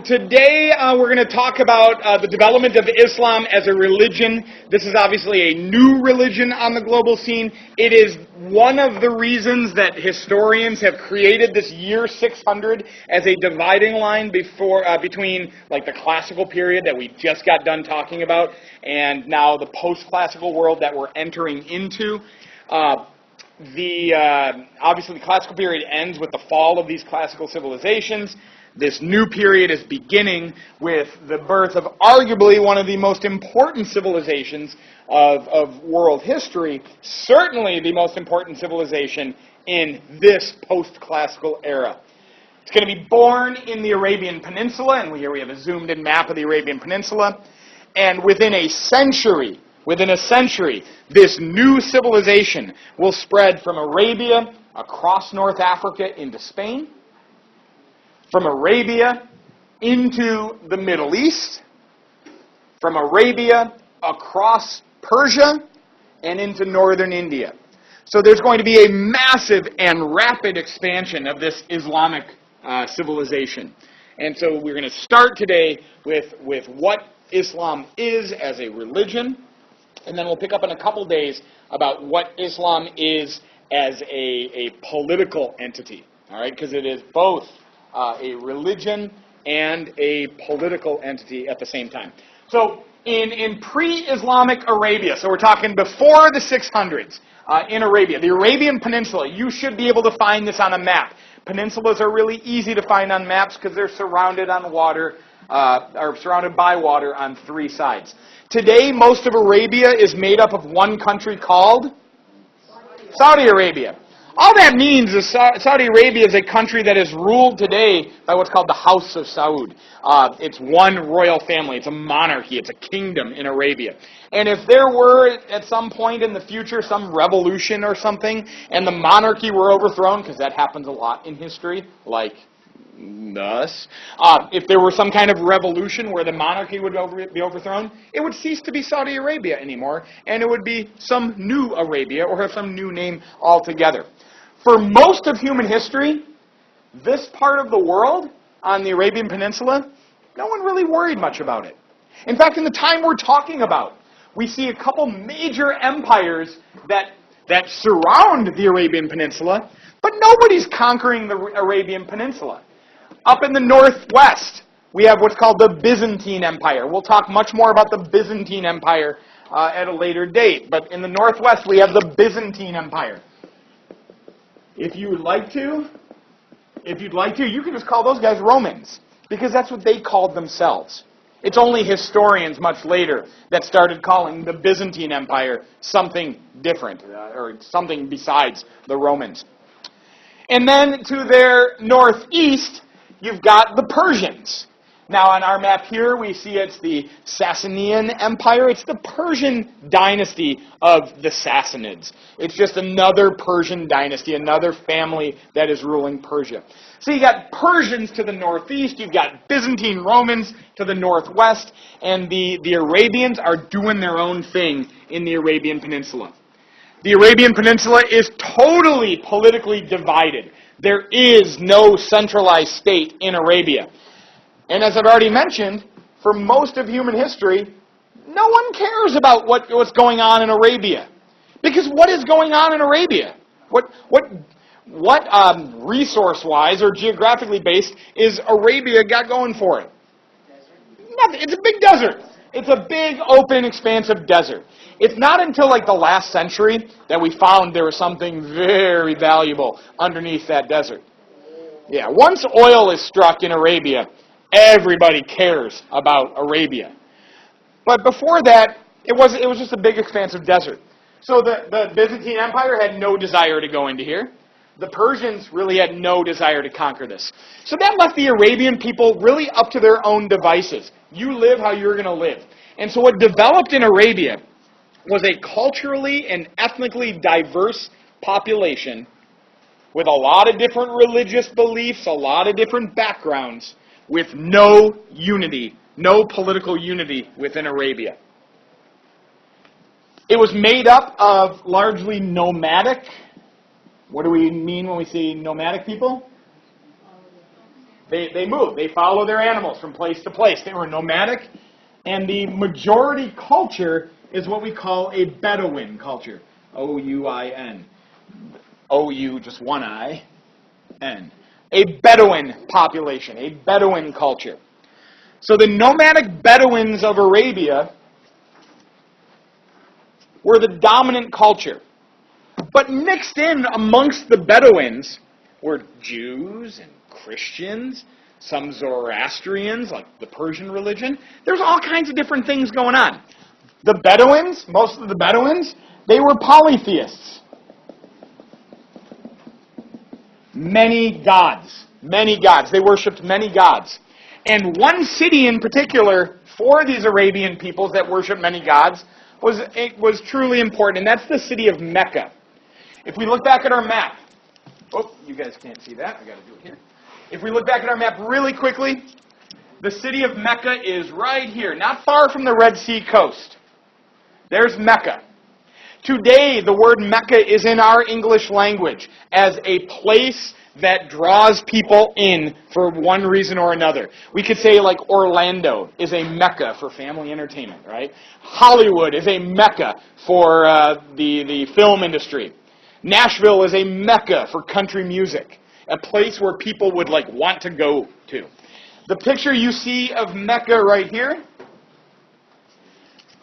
Today we're going to talk about the development of Islam as a religion. This is obviously a new religion on the global scene. It is one of the reasons that historians have created this year 600 as a dividing line between like the classical period that we just got done talking about and now the post-classical world that we're entering into. Obviously the classical period ends with the fall of these classical civilizations. This new period is beginning with the birth of arguably one of the most important civilizations of world history, certainly the most important civilization in this post-classical era. It's going to be born in the Arabian Peninsula, and here we have a zoomed-in map of the Arabian Peninsula, and within a century, this new civilization will spread from Arabia across North Africa into Spain, from Arabia into the Middle East, from Arabia across Persia, and into northern India. So there's going to be a massive and rapid expansion of this Islamic civilization. And so we're going to start today with what Islam is as a religion, and then we'll pick up in a couple days about what Islam is as a political entity. All right, because it is both a religion and a political entity at the same time. So in pre-Islamic Arabia, so we're talking before the 600s, in Arabia, the Arabian Peninsula, you should be able to find this on a map. Peninsulas are really easy to find on maps because they're surrounded on water, or surrounded by water on three sides. Today, most of Arabia is made up of one country called Saudi Arabia. All that means is Saudi Arabia is a country that is ruled today by what's called the House of Saud. It's one royal family. It's a monarchy. It's a kingdom in Arabia. And if there were, at some point in the future, some revolution or something, and the monarchy were overthrown, because that happens a lot in history, like us, if there were some kind of revolution where the monarchy would be overthrown, it would cease to be Saudi Arabia anymore, and it would be some new Arabia, or have some new name altogether. For most of human history, this part of the world on the Arabian Peninsula, no one really worried much about it. In fact, in the time we're talking about, we see a couple major empires that surround the Arabian Peninsula, but nobody's conquering the Arabian Peninsula. Up in the northwest, we have what's called the Byzantine Empire. We'll talk much more about the Byzantine Empire at a later date, but in the northwest, we have the Byzantine Empire. If you'd like to, you can just call those guys Romans, because that's what they called themselves. It's only historians much later that started calling the Byzantine Empire something different, or something besides the Romans. And then to their northeast, you've got the Persians. Now on our map here, we see it's the Sasanian Empire. It's the Persian dynasty of the Sassanids. It's just another Persian dynasty, another family that is ruling Persia. So you got Persians to the northeast, you've got Byzantine Romans to the northwest, and the Arabians are doing their own thing in the Arabian Peninsula. The Arabian Peninsula is totally politically divided. There is no centralized state in Arabia. And as I've already mentioned, for most of human history, no one cares about what's going on in Arabia. Because what is going on in Arabia? What resource-wise or geographically based is Arabia got going for it? Nothing. It's a big desert. It's a big, open, expansive desert. It's not until like the last century that we found there was something very valuable underneath that desert. Yeah, once oil is struck in Arabia, everybody cares about Arabia. But before that, it was just a big, expansive desert. So the Byzantine Empire had no desire to go into here. The Persians really had no desire to conquer this. So that left the Arabian people really up to their own devices. You live how you're going to live. And so what developed in Arabia was a culturally and ethnically diverse population with a lot of different religious beliefs, a lot of different backgrounds, with no unity, no political unity within Arabia. It was made up of largely nomadic. What do we mean when we say nomadic people? They move. They follow their animals from place to place. They were nomadic. And the majority culture is what we call a Bedouin culture. O-U-I-N. O-U, just one I, N. A Bedouin population, a Bedouin culture. So the nomadic Bedouins of Arabia were the dominant culture. But mixed in amongst the Bedouins were Jews and Christians, some Zoroastrians, like the Persian religion. There's all kinds of different things going on. The Bedouins, most of the Bedouins, they were polytheists. Many gods. Many gods. They worshipped many gods. And one city in particular for these Arabian peoples that worship many gods was truly important, and that's the city of Mecca. If we look back at our map, you guys can't see that. I got to do it here. If we look back at our map really quickly, the city of Mecca is right here, not far from the Red Sea coast. There's Mecca. Today, the word Mecca is in our English language as a place that draws people in for one reason or another. We could say like Orlando is a Mecca for family entertainment, right? Hollywood is a Mecca for the film industry. Nashville is a Mecca for country music, a place where people would want to go to. The picture you see of Mecca right here,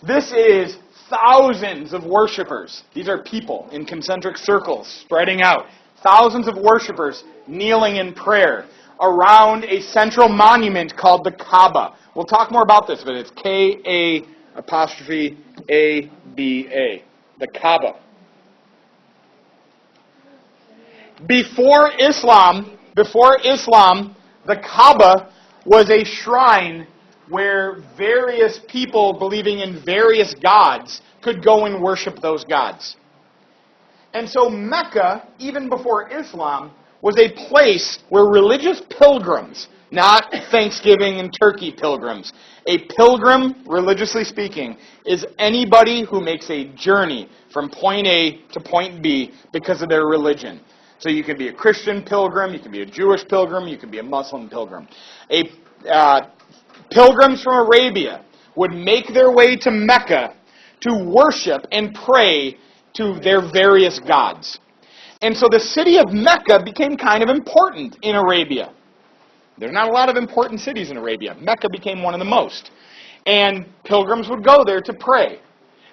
this is thousands of worshipers. These are people in concentric circles spreading out. Thousands of worshipers kneeling in prayer around a central monument called the Kaaba. We'll talk more about this, but it's K-A apostrophe A-B-A. The Kaaba. Before Islam, the Kaaba was a shrine where various people believing in various gods could go and worship those gods. And so Mecca, even before Islam, was a place where religious pilgrims, not Thanksgiving and turkey pilgrims, a pilgrim, religiously speaking, is anybody who makes a journey from point A to point B because of their religion. So you can be a Christian pilgrim, you can be a Jewish pilgrim, you can be a Muslim pilgrim. Pilgrims from Arabia would make their way to Mecca to worship and pray to their various gods. And so the city of Mecca became kind of important in Arabia. There's not a lot of important cities in Arabia. Mecca became one of the most. And pilgrims would go there to pray.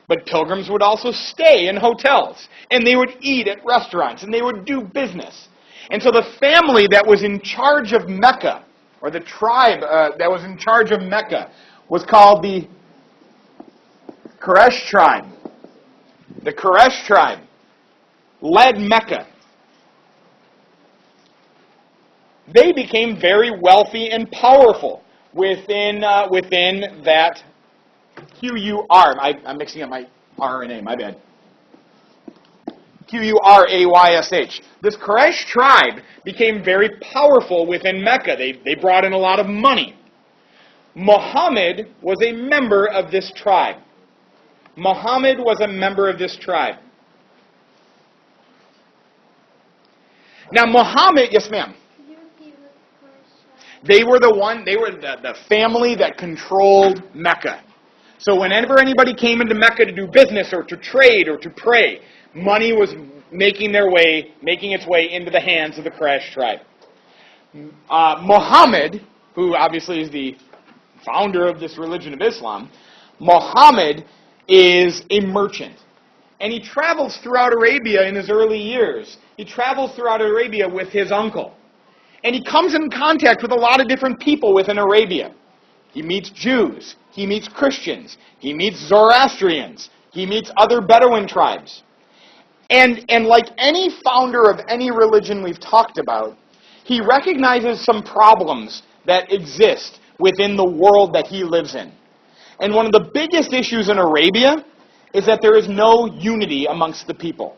But pilgrims would also stay in hotels. And they would eat at restaurants. And they would do business. And so the family that was in charge of Mecca, or the tribe that was in charge of Mecca, was called the Quraysh tribe. The Quraysh tribe led Mecca. They became very wealthy and powerful within that Q-U-R. I'm mixing up my R and A, my bad. Q-U-R-A-Y-S-H. This Quraysh tribe became very powerful within Mecca. They brought in a lot of money. Muhammad was a member of this tribe. Muhammad was a member of this tribe. Now Muhammad, yes ma'am. They were the family that controlled Mecca. So whenever anybody came into Mecca to do business or to trade or to pray, money was making its way into the hands of the Quraysh tribe. Muhammad, who obviously is the founder of this religion of Islam, Muhammad is a merchant. And he travels throughout Arabia in his early years. He travels throughout Arabia with his uncle. And he comes in contact with a lot of different people within Arabia. He meets Jews. He meets Christians. He meets Zoroastrians. He meets other Bedouin tribes. And like any founder of any religion we've talked about, he recognizes some problems that exist within the world that he lives in. And one of the biggest issues in Arabia is that there is no unity amongst the people.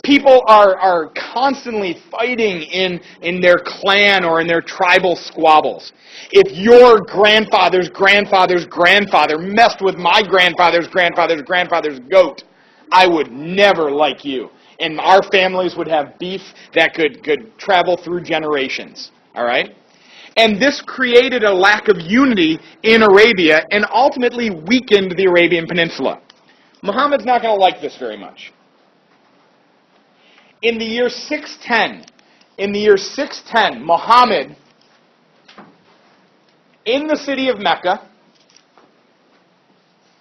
People are constantly fighting in their clan or in their tribal squabbles. If your grandfather's grandfather's grandfather messed with my grandfather's grandfather's grandfather's goat, I would never like you. And our families would have beef that could travel through generations. All right? And this created a lack of unity in Arabia and ultimately weakened the Arabian Peninsula. Muhammad's not going to like this very much. In the year 610, Muhammad, in the city of Mecca,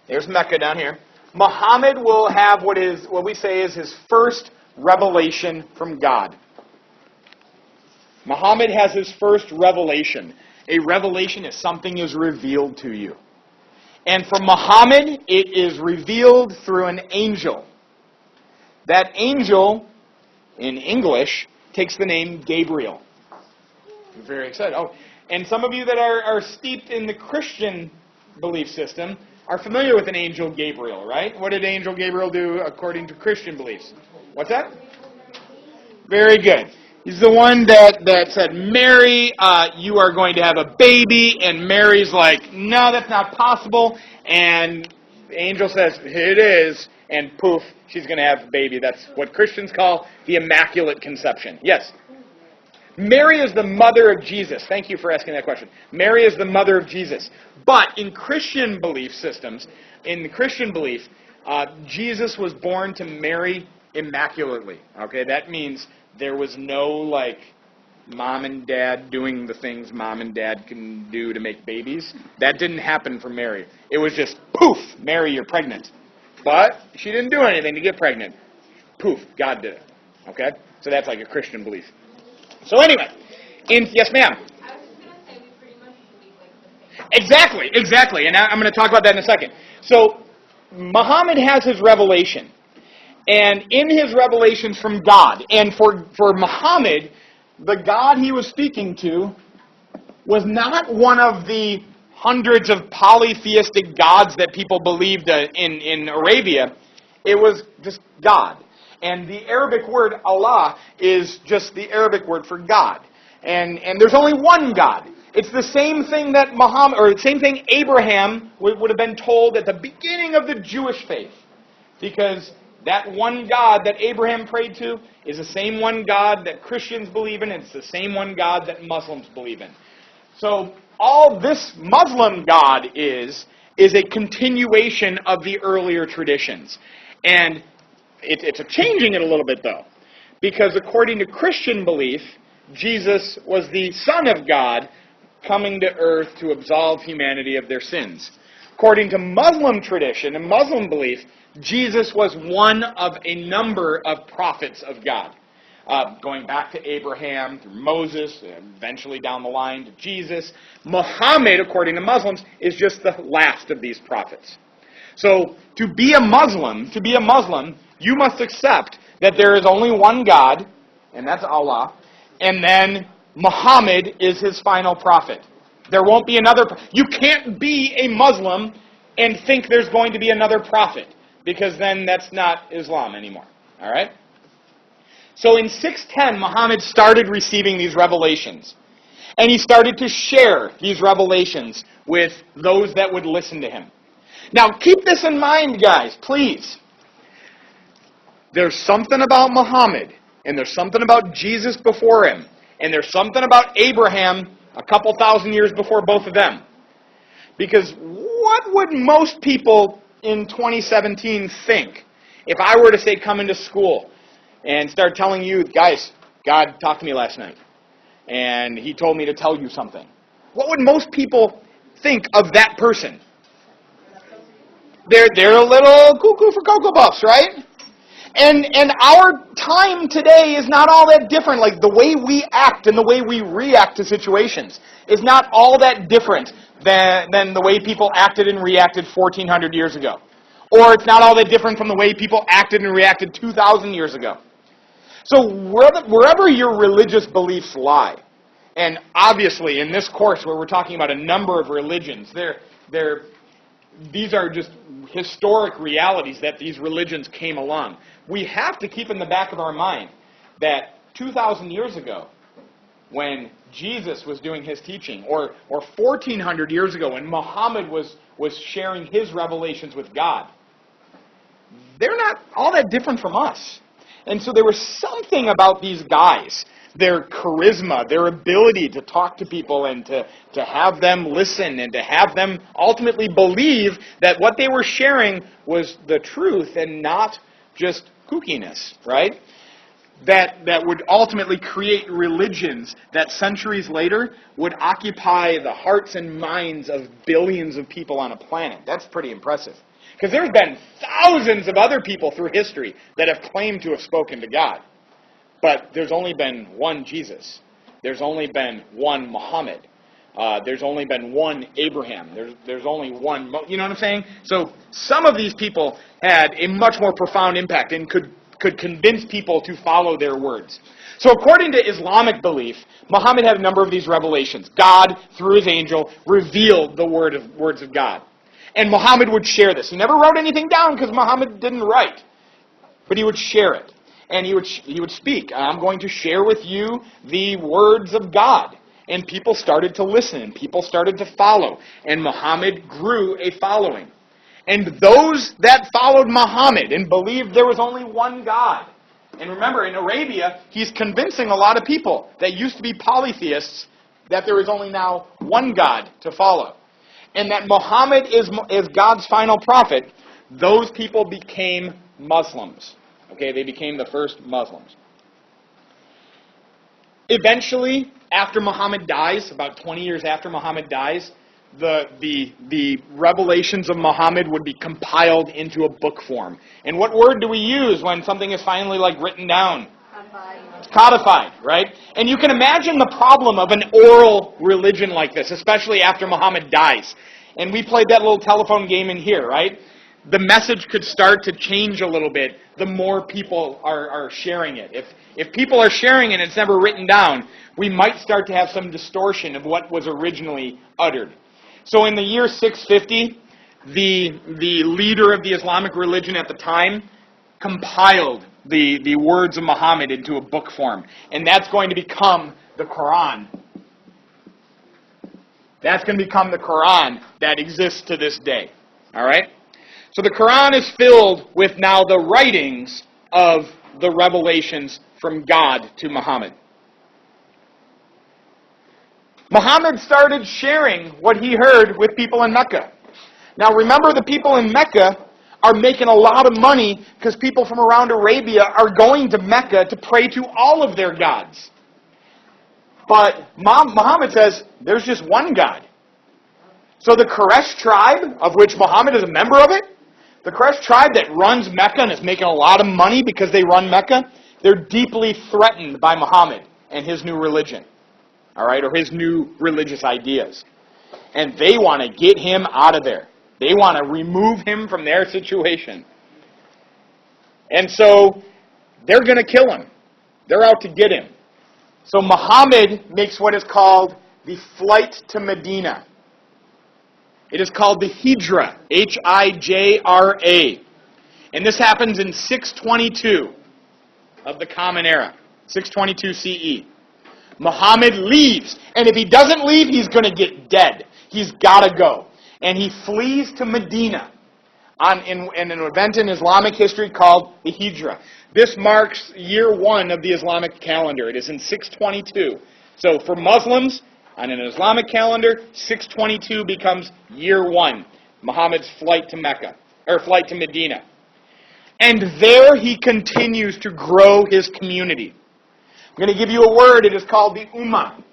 there's Mecca down here, Muhammad will have what we say is his first revelation from God. Muhammad has his first revelation. A revelation is something is revealed to you. And for Muhammad, it is revealed through an angel. That angel, in English, takes the name Gabriel. I'm very excited. Oh, and some of you that are steeped in the Christian belief system are familiar with an angel Gabriel, right? What did angel Gabriel do according to Christian beliefs? What's that? Very good. He's the one that said, Mary, you are going to have a baby, and Mary's like, no, that's not possible, and the angel says, it is, and poof, she's going to have a baby. That's what Christians call the Immaculate Conception. Yes? Mary is the mother of Jesus. Thank you for asking that question. Mary is the mother of Jesus. But in Christian belief systems, in the Christian belief, Jesus was born to Mary immaculately. Okay, that means there was no, mom and dad doing the things mom and dad can do to make babies. That didn't happen for Mary. It was just, poof, Mary, you're pregnant. But she didn't do anything to get pregnant. Poof, God did it. Okay? So that's like a Christian belief. So anyway, yes, ma'am? I was just going to say we pretty much believe the same. Exactly. And I'm going to talk about that in a second. So Muhammad has his revelation. And in his revelations from God, and for Muhammad, the God he was speaking to was not one of the hundreds of polytheistic gods that people believed in Arabia. It was just God. And the Arabic word Allah is just the Arabic word for God. And there's only one God. It's the same thing that Muhammad, or the same thing Abraham would have been told at the beginning of the Jewish faith. Because that one God that Abraham prayed to is the same one God that Christians believe in, and it's the same one God that Muslims believe in. So all this Muslim God is a continuation of the earlier traditions. And it's changing it a little bit, though. Because according to Christian belief, Jesus was the Son of God coming to earth to absolve humanity of their sins. According to Muslim tradition and Muslim belief, Jesus was one of a number of prophets of God. Going back to Abraham, through Moses, and eventually down the line to Jesus. Muhammad, according to Muslims, is just the last of these prophets. So, to be a Muslim, you must accept that there is only one God, and that's Allah, and then Muhammad is his final prophet. There won't be another. You can't be a Muslim and think there's going to be another prophet, because then that's not Islam anymore. All right? So in 610, Muhammad started receiving these revelations. And he started to share these revelations with those that would listen to him. Now, keep this in mind, guys, please. There's something about Muhammad, and there's something about Jesus before him, and there's something about Abraham a couple thousand years before both of them. Because what would most people in 2017 think if I were to say come into school and start telling you, guys, God talked to me last night, and he told me to tell you something? What would most people think of that person? They're a little cuckoo for Cocoa Puffs, right? And our time today is not all that different. Like, the way we act and the way we react to situations is not all that different than the way people acted and reacted 1,400 years ago. Or it's not all that different from the way people acted and reacted 2,000 years ago. So wherever your religious beliefs lie, and obviously in this course where we're talking about a number of religions, these are just historic realities that these religions came along. We have to keep in the back of our mind that 2,000 years ago, when Jesus was doing his teaching, or 1,400 years ago when Muhammad was sharing his revelations with God, they're not all that different from us. And so there was something about these guys their charisma, their ability to talk to people and to have them listen and to have them ultimately believe that what they were sharing was the truth and not just kookiness, right? That would ultimately create religions that centuries later would occupy the hearts and minds of billions of people on a planet. That's pretty impressive. Because there's been thousands of other people through history that have claimed to have spoken to God. But there's only been one Jesus. There's only been one Muhammad. There's only been one Abraham. There's only one, you know what I'm saying? So some of these people had a much more profound impact and could convince people to follow their words. So according to Islamic belief, Muhammad had a number of these revelations. God, through his angel, revealed the words of God. And Muhammad would share this. He never wrote anything down because Muhammad didn't write. But he would share it. And he would speak. I'm going to share with you the words of God. And people started to listen. And people started to follow. And Muhammad grew a following. And those that followed Muhammad and believed there was only one God. And remember, in Arabia, he's convincing a lot of people that used to be polytheists that there is only now one God to follow. And that Muhammad is God's final prophet. Those people became Muslims. Okay, they became the first Muslims. Eventually, after Muhammad dies, about 20 years after Muhammad dies, the revelations of Muhammad would be compiled into a book form. And what word do we use when something is finally written down? Codified. It's codified, right? And you can imagine the problem of an oral religion like this, especially after Muhammad dies. And we played that little telephone game in here, right? The message could start to change a little bit the more people are sharing it. If people are sharing it and it's never written down, we might start to have some distortion of what was originally uttered. So in the year 650, the leader of the Islamic religion at the time compiled the words of Muhammad into a book form. And that's going to become the Quran. That's going to become the Quran that exists to this day. All right? So the Quran is filled with now the writings of the revelations from God to Muhammad. Muhammad started sharing what he heard with people in Mecca. Now remember, the people in Mecca are making a lot of money because people from around Arabia are going to Mecca to pray to all of their gods. But Muhammad says, there's just one God. So the Quraysh tribe, of which Muhammad is a member of it, the Quraysh tribe that runs Mecca and is making a lot of money because they run Mecca, they're deeply threatened by Muhammad and his new religion. All right, or his new religious ideas. And they want to get him out of there. They want to remove him from their situation. And so they're going to kill him. They're out to get him. So Muhammad makes what is called the flight to Medina. It is called the Hijra, Hijra. And this happens in 622 of the Common Era, 622 CE. Muhammad leaves, and if he doesn't leave, he's going to get dead. He's got to go. And he flees to Medina in an event in Islamic history called the Hijra. This marks year 1 of the Islamic calendar. It is in 622. So for Muslims, on an Islamic calendar, 622 becomes year 1, Muhammad's flight to Mecca, or flight to Medina. And there he continues to grow his community. I'm going to give you a word. It is called the Ummah.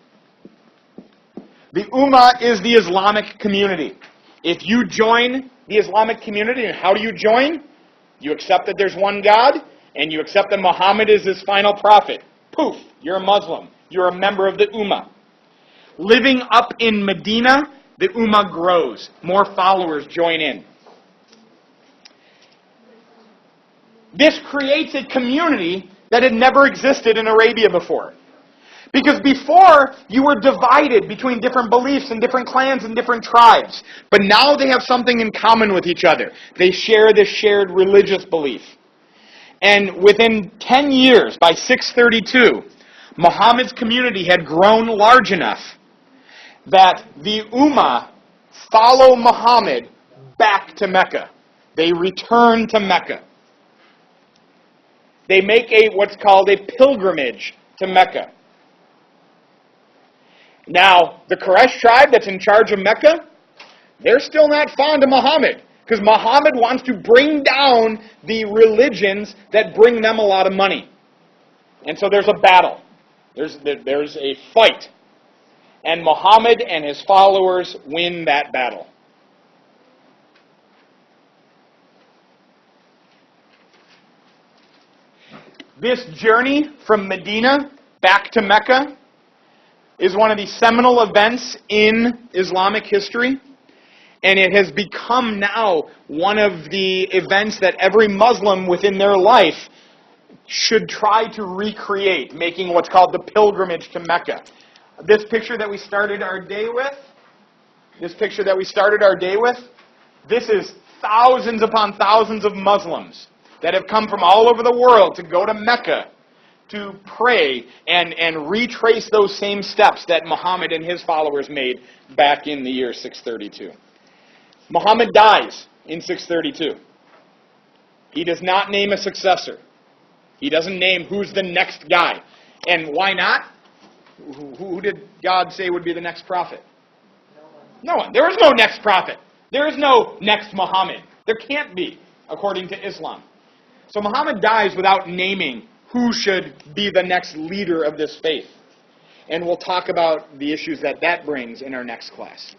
The Ummah is the Islamic community. If you join the Islamic community, and how do you join? You accept that there's one God, and you accept that Muhammad is his final prophet. Poof, you're a Muslim. You're a member of the Ummah. Living up in Medina, the Ummah grows. More followers join in. This creates a community that had never existed in Arabia before. Because before, you were divided between different beliefs and different clans and different tribes. But now they have something in common with each other. They share this shared religious belief. And within 10 years, by 632, Muhammad's community had grown large enough that the Ummah follow Muhammad back to Mecca. They return to Mecca. They make what's called a pilgrimage to Mecca. Now, the Quraysh tribe that's in charge of Mecca, they're still not fond of Muhammad, because Muhammad wants to bring down the religions that bring them a lot of money. And so there's a battle. There's a fight. And Muhammad and his followers win that battle. This journey from Medina back to Mecca is one of the seminal events in Islamic history. And it has become now one of the events that every Muslim within their life should try to recreate, making what's called the pilgrimage to Mecca. This picture that we started our day with, this is thousands upon thousands of Muslims that have come from all over the world to go to Mecca to pray and retrace those same steps that Muhammad and his followers made back in the year 632. Muhammad dies in 632. He does not name a successor. He doesn't name who's the next guy. And why not? Who did God say would be the next prophet? No one. There is no next prophet. There is no next Muhammad. There can't be, according to Islam. So Muhammad dies without naming who should be the next leader of this faith. And we'll talk about the issues that brings in our next class.